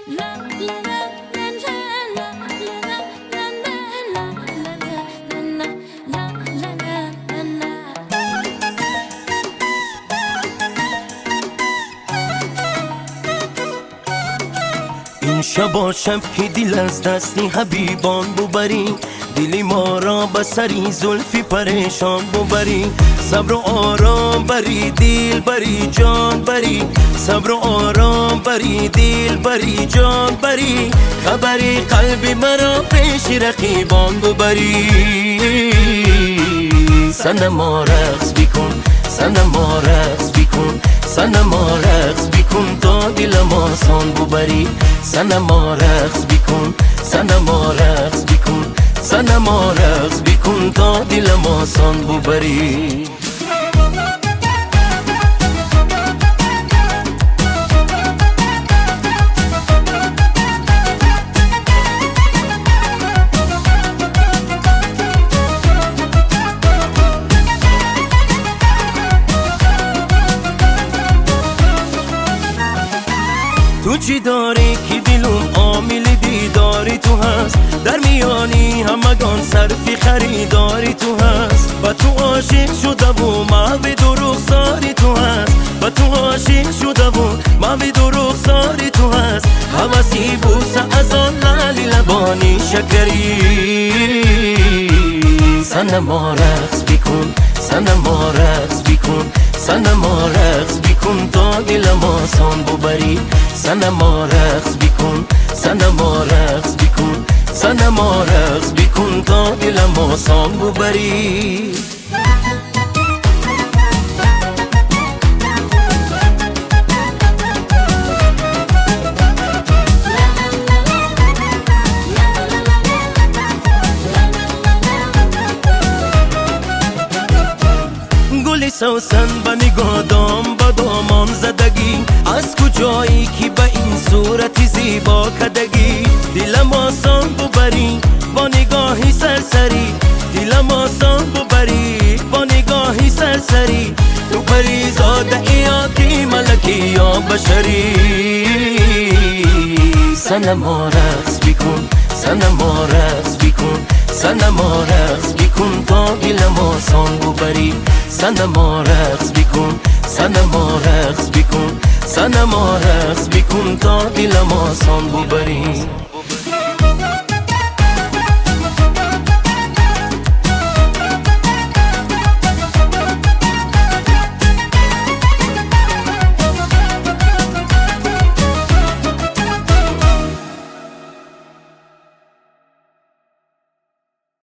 این شبا شب که دل از دستی حبیبان ببری، دلی ما را به سری زلفی پریشان ببری. صبر و آرام بری دل بری جان بری، صبر و آرام بری دل بری جان بری. خبری قلبی مرا پیش رقیبان ببری. صنما رقص بکن، صنما رقص بکن، صنما رقص بکن تا دلم آسان ببری. صنما رقص بکن، صنما رقص بکن، صنما رقص بکن تا دلم آسان ببری. تو چی داری که دلم عامل دیداری تو هست، در میانی همگان صرفی خریداری تو هست. با تو عاشق شده و محو رخساری تو هست، با تو عاشق شده و محو رخساری تو هست. حوثی بوسه از آن لعل لبانی شکری. صنما رقص بکن، صنما رقص بکن، صنما رقص بکن تا دلم آسان ببری. صنما رقص بکن، صنما رقص بکن، صنما رقص بکن تا دلم آسان ببری. گل سوسن به نگاه دام به دامان زدگی، از کجایی که به این صورت زیبا کدگی. دلم آسان ببری با نگاهی سرسری، دلم آسان ببری با نگاهی سرسری. تو پریزاده یا که ملکی یا بشری. صنما رقص بکن، صنما رقص بکن، صنما رقص بکن تا دلم آسان ببری. صنما رقص بکن، صنما رقص بکن، صنما رقص بکن تا دلم آسان ببری.